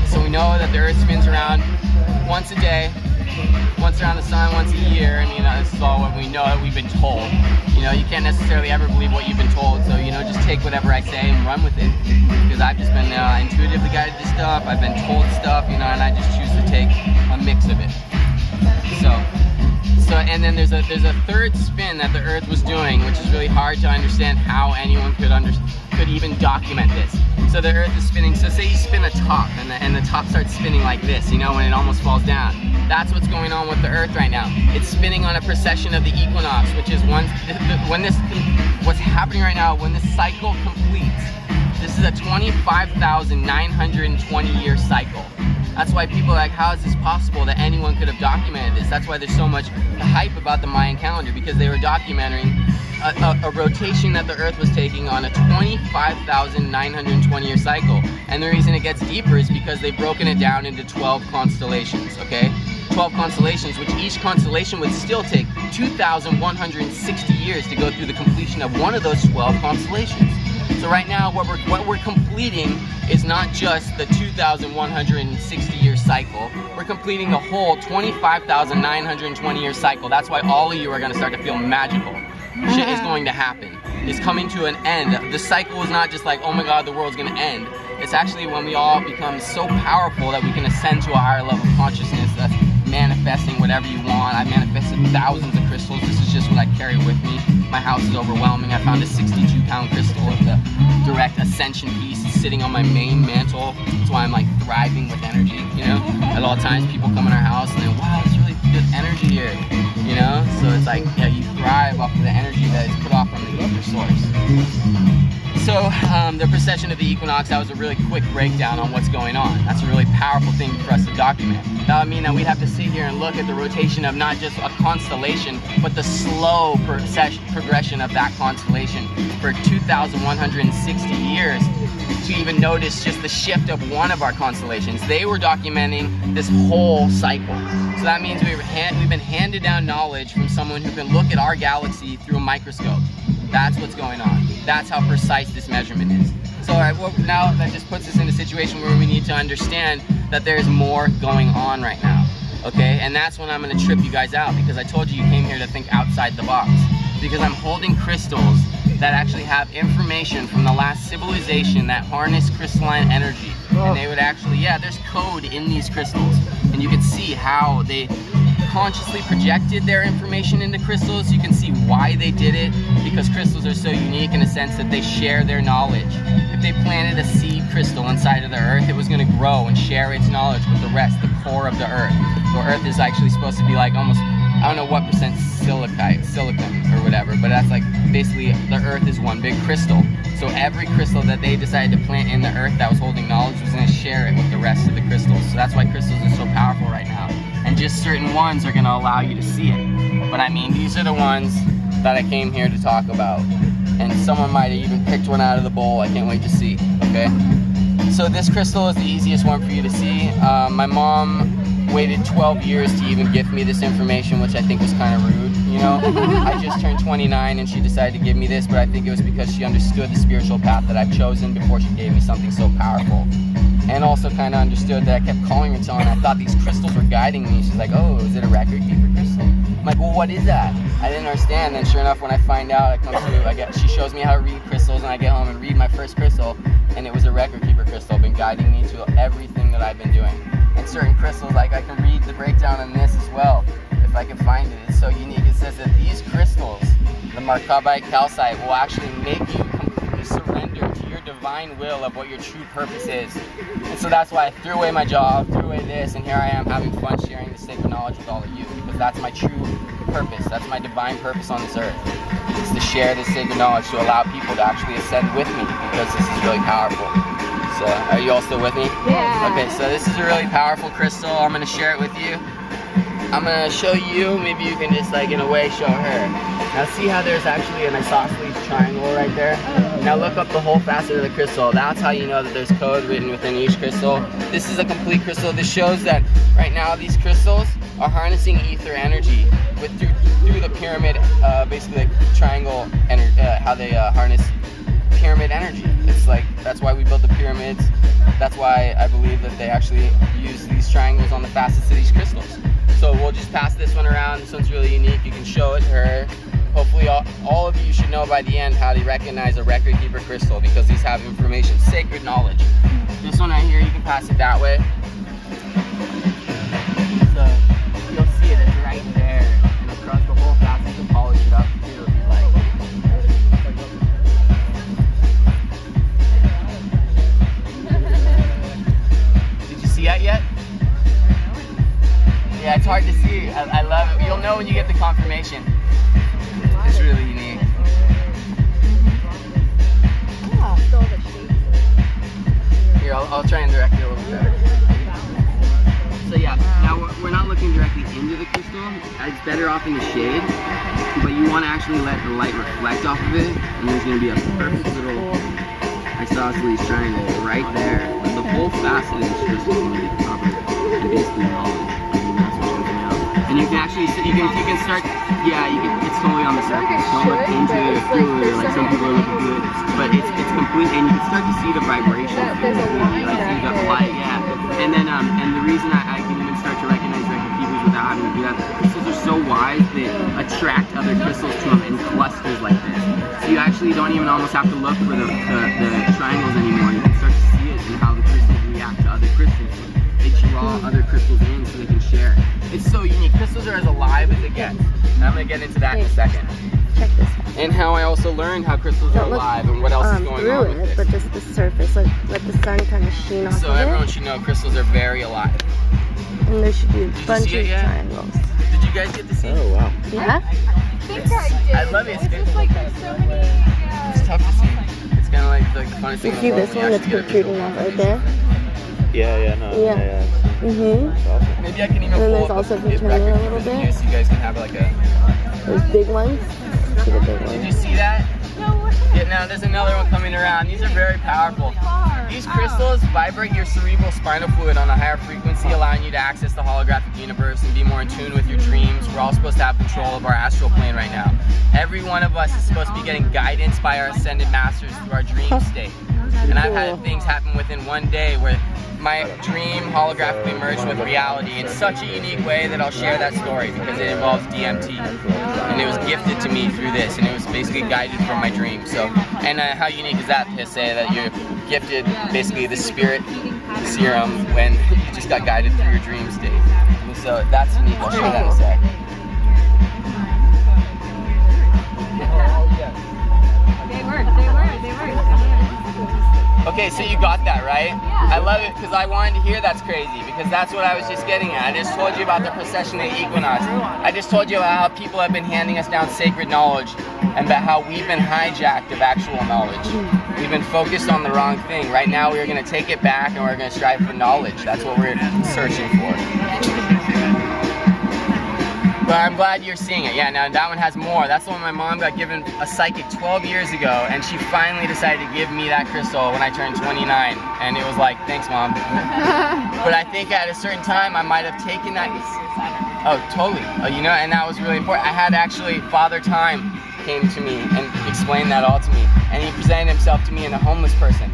So we know that the Earth spins around once a day, once around the sun, once a year. I mean, this is all what we know that we've been told. You know, you can't necessarily ever believe what you've been told, so, you know, just take whatever I say and run with it. Because I've just been intuitively guided to stuff, I've been told stuff, you know, and I just choose to take a mix of it. So, and then there's a third spin that the Earth was doing, which is really hard to understand how anyone could even document this. So the Earth is spinning, so say you spin a top, and the top starts spinning like this, you know, when it almost falls down. That's what's going on with the Earth right now. It's spinning on a precession of the equinox, which is what's happening right now, when this cycle completes. This is a 25,920 year cycle. That's why people are like, how is this possible that anyone could have documented this? That's why there's so much hype about the Mayan calendar, because they were documenting a rotation that the Earth was taking on a 25,920 year cycle. And the reason it gets deeper is because they've broken it down into 12 constellations, okay? 12 constellations, which each constellation would still take 2,160 years to go through the completion of one of those 12 constellations. So right now, what we're completing is not just the 2,160 year cycle. We're completing the whole 25,920 year cycle. That's why all of you are going to start to feel magical. Shit is going to happen. It's coming to an end. The cycle is not just like, oh my God, the world's going to end. It's actually when we all become so powerful that we can ascend to a higher level of consciousness that's manifesting whatever you want. I manifested thousands of crystals. This is just what I carry with me. My house is overwhelming. I found a 62-pound crystal with a direct ascension piece sitting on my main mantle. That's why I'm like thriving with energy, you know? At all times, people come in our house and they're, wow, there's really good energy here, you know? So it's like, yeah, you thrive off of the energy that is put off from the ether source. So the precession of the equinox, that was a really quick breakdown on what's going on. That's a really powerful thing for us to document. That would mean that we'd have to sit here and look at the rotation of not just a constellation, but the slow progression of that constellation for 2,160 years to even notice just the shift of one of our constellations. They were documenting this whole cycle. So that means we've been handed down knowledge from someone who can look at our galaxy through a microscope. That's what's going on. That's how precise this measurement is. So well, now that just puts us in a situation where we need to understand that there's more going on right now, okay? And that's when I'm gonna trip you guys out, because I told you came here to think outside the box. Because I'm holding crystals that actually have information from the last civilization that harness crystalline energy. And they would actually, yeah, there's code in these crystals. And you can see how they consciously projected their information into crystals. You can see why they did it, because crystals are so unique in a sense that they share their knowledge. If they planted a seed crystal inside of the Earth, it was going to grow and share its knowledge with the rest, the core of the Earth. The Earth is actually supposed to be like almost, I don't know what percent silicon or whatever, but that's like basically the Earth is one big crystal. So every crystal that they decided to plant in the Earth that was holding knowledge was going to share it with the rest of the crystals. So that's why crystals are so powerful right now. And just certain ones are going to allow you to see it. But I mean, these are the ones that I came here to talk about. And someone might have even picked one out of the bowl. I can't wait to see, okay? So this crystal is the easiest one for you to see. My mom waited 12 years to even give me this information, which I think was kind of rude, you know? I just turned 29 and she decided to give me this, but I think it was because she understood the spiritual path that I've chosen before she gave me something so powerful. And also kind of understood that I kept calling her telling her I thought these crystals were guiding me. She's like, oh, is it a record keeper crystal? I'm like, well, what is that? I didn't understand. And sure enough, when I find out, she shows me how to read crystals, and I get home and read my first crystal, and it was a record keeper crystal, been guiding me to everything that I've been doing. And certain crystals, like I can read the breakdown on this as well, if I can find it. It's so unique. It says that these crystals, the Markabite calcite, will actually make you completely surrender to your divine will of what your true purpose is. And so that's why I threw away my job, threw away this, and here I am having fun sharing the sacred knowledge with all of you, because that's my true purpose. That's my divine purpose on this earth. It's to share this sacred knowledge to allow people to actually ascend with me, because this is really powerful. So, are you all still with me? Yeah. Okay, so this is a really powerful crystal. I'm going to share it with you. I'm going to show you, maybe you can just like in a way show her. Now see how there's actually an isosceles triangle right there? Now look up the whole facet of the crystal. That's how you know that there's code written within each crystal. This is a complete crystal. This shows that right now these crystals are harnessing ether energy through the pyramid, basically like triangle, how they harness pyramid energy. It's like, That's why we built the pyramids. That's why I believe that they actually use these triangles on the facets of these crystals. So we'll just pass this one around. This one's really unique. You can show it to her. Hopefully all of you should know by the end how to recognize a record keeper crystal, because these have information, sacred knowledge. This one right here, you can pass it that way. So you'll see it, it's right there. And across the whole facet, you can polish it up too if you like. Did you see that yet? Yeah, it's hard to see. I love it. You'll know when you get the confirmation. It's really unique. Here, I'll try and direct it a little better. So yeah, now we're not looking directly into the crystal. It's better off in the shade, but you want to actually let the light reflect off of it, and there's going to be a perfect little isosceles triangle right there. But the whole facet of this crystal is going to be covered and basically knowledge. And you can actually, you can start, yeah, it's totally on the surface. Don't look into it through it, like some people are looking through it. But it's complete, and you can start to see the vibration. Like see the light, yeah. And then, and the reason I can even start to recognize record keepers without having to do that, the crystals are so wide, they attract other crystals to them in clusters like this. So you actually don't even almost have to look for the triangles anymore. You can start to see it and how the crystals react to other crystals. They draw other crystals in so they can share. It's so unique. Crystals are as alive as it gets. And I'm going to get into that in a second. Check this out. And how I also learned how crystals are alive and what else is going on with it. But just the surface, like let the sun kind of sheen off of it. So everyone should know crystals are very alive. And there should be a bunch of triangles. Did you guys get to see it? Oh, wow. Yeah? I think I did. I love it. It's just like there's so many. It's tough to see. It's kind of like the funnest thing You in see the world this when one you that's actually get a protruding visual off right there? Yeah. Mm-hmm. Awesome. Maybe I can even And then pull there's up also, a if you turn it a record little keeper bit, here so you guys can have like a... those big ones. See the big Did you ones? see that? No way. Yeah, now there's another one coming around. These are very powerful. These crystals vibrate your cerebral spinal fluid on a higher frequency, allowing you to access the holographic universe and be more in tune with your dreams. We're all supposed to have control of our astral plane right now. Every one of us is supposed to be getting guidance by our ascended masters through our dream state. And I've had things happen within one day where my dream holographically merged with reality in such a unique way that I'll share that story because it involves DMT. And it was gifted to me through this, and it was basically guided from my dream. So, and how unique is that to say that you're gifted basically the spirit serum when you just got guided through your dream state. And so that's unique. I'll show that in a sec. They work. Okay, so you got that, right? I love it because I wanted to hear that's crazy because that's what I was just getting at. I just told you about the precession of the equinox. I just told you about how people have been handing us down sacred knowledge and about how we've been hijacked of actual knowledge. We've been focused on the wrong thing. Right now we're going to take it back and we're going to strive for knowledge. That's what we're searching for. But I'm glad you're seeing it. Yeah, now that one has more. That's the one my mom got given a psychic 12 years ago, and she finally decided to give me that crystal when I turned 29. And it was like, thanks, Mom. But I think at a certain time, I might have taken that. Oh, totally. Oh, you know, and that was really important. I had actually, Father Time came to me and explained that all to me. And he presented himself to me in a homeless person.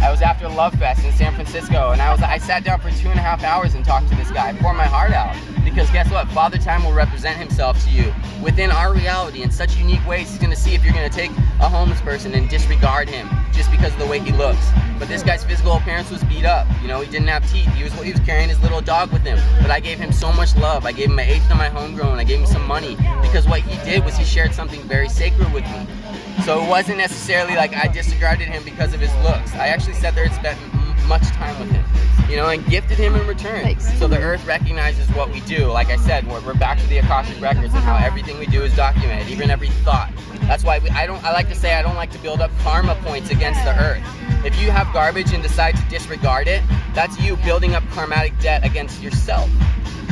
I was after Love Fest in San Francisco, and I sat down for 2.5 hours and talked to this guy, poured my heart out. Because guess what? Father Time will represent himself to you within our reality in such unique ways. He's going to see if you're going to take a homeless person and disregard him just because of the way he looks. But this guy's physical appearance was beat up. You know, he didn't have teeth. He was carrying his little dog with him. But I gave him so much love. I gave him an eighth of my homegrown. I gave him some money. Because what he did was he shared something very sacred with me. So it wasn't necessarily like I disregarded him because of his looks. I actually sat there and spent much time with him, you know, and gifted him in return. So the earth recognizes what we do. Like I said, we're back to the Akashic records and how everything we do is documented, even every thought. That's why I like to say I don't like to build up karma points against the earth. If you have garbage and decide to disregard it, that's you building up karmatic debt against yourself.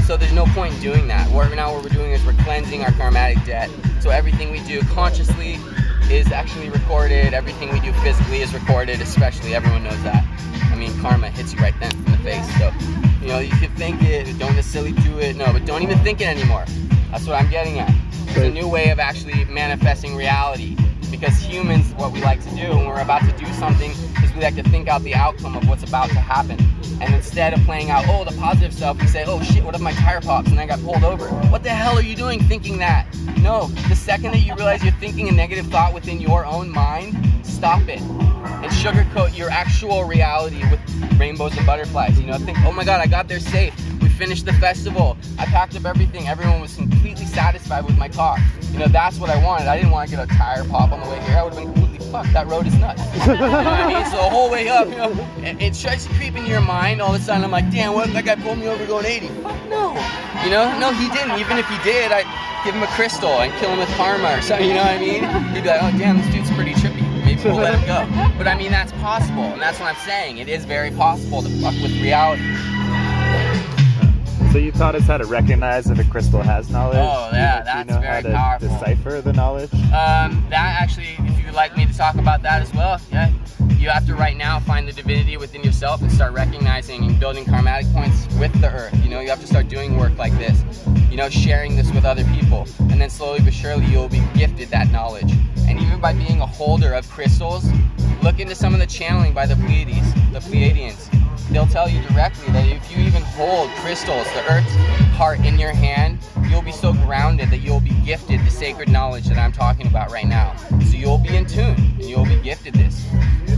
So there's no point in doing that. What we're doing is we're cleansing our karmatic debt. So everything we do consciously is actually recorded. Everything we do physically is recorded, especially, everyone knows that. I mean, karma hits you right then in the face. So, you know, you can think it, don't necessarily do it. No, but don't even think it anymore. That's what I'm getting at. It's a new way of actually manifesting reality. Because humans, what we like to do when we're about to do something is we like to think out the outcome of what's about to happen. And instead of playing out, oh, the positive stuff, we say, oh shit, what if my tire pops and I got pulled over? What the hell are you doing thinking that? No, the second that you realize you're thinking a negative thought within your own mind, stop it. And sugarcoat your actual reality with rainbows and butterflies. You know, think, oh my God, I got there safe. We finished the festival. I packed up everything. Everyone was completely satisfied with my talk. You know, that's what I wanted. I didn't want to get a tire pop on the way here. I would have been completely fucked. That road is nuts. You know what I mean? So the whole way up, you know, it tries to creep into your mind. All of a sudden, I'm like, damn, what if that guy pulled me over going 80? Fuck no. You know, no, he didn't. Even if he did, I'd give him a crystal and kill him with karma or something. You know what I mean? He'd be like, oh damn, this dude's pretty trippy. Maybe we'll let him go. But I mean, that's possible, and that's what I'm saying. It is very possible to fuck with reality. So you taught us how to recognize if a crystal has knowledge. Oh yeah, Do you that's know very how to powerful. decipher the knowledge? That actually, if you would like me to talk about that as well, yeah. You have to right now find the divinity within yourself and start recognizing and building karmatic points with the earth. You know, you have to start doing work like this. You know, sharing this with other people. And then slowly but surely you'll be gifted that knowledge. And even by being a holder of crystals, look into some of the channeling by the Pleiadians. They'll tell you directly that if you even hold crystals, the earth's heart in your hand, you'll be so grounded that you'll be gifted the sacred knowledge that I'm talking about right now. So you'll be in tune and you'll be gifted this.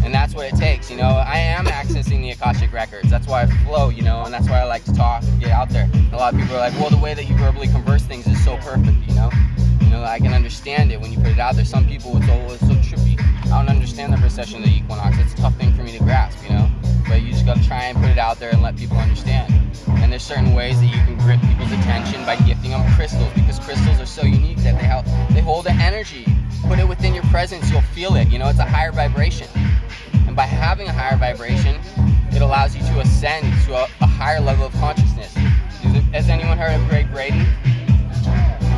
And that's what it takes, you know. I am accessing the Akashic records. That's why I flow, you know, and that's why I like to talk and get out there. And a lot of people are like, well, the way that you verbally converse things is so perfect, you know. You know, I can understand it when you put it out there. Some people, it's so trippy. I don't understand the precession of the equinox. It's a tough thing for me to grasp, you know. But you just got to try and put it out there and let people understand. And there's certain ways that you can grip people's attention by gifting them crystals, because crystals are so unique that they hold the energy. Put it within your presence, you'll feel it. You know, it's a higher vibration. And by having a higher vibration, it allows you to ascend to a higher level of consciousness. Has anyone heard of Greg Braden?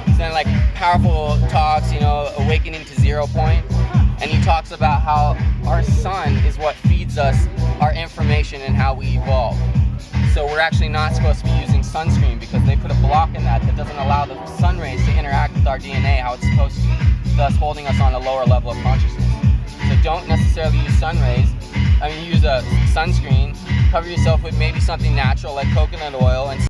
He's done like powerful talks, you know, awakening to 0 point. And he talks about how our sun is what feeds us our information and how we evolve. So we're actually not supposed to be using sunscreen because they put a block in that doesn't allow the sun rays to interact with our DNA how it's supposed to, thus holding us on a lower level of consciousness. So don't necessarily use sun rays. I mean, use a sunscreen, cover yourself with maybe something natural like coconut oil and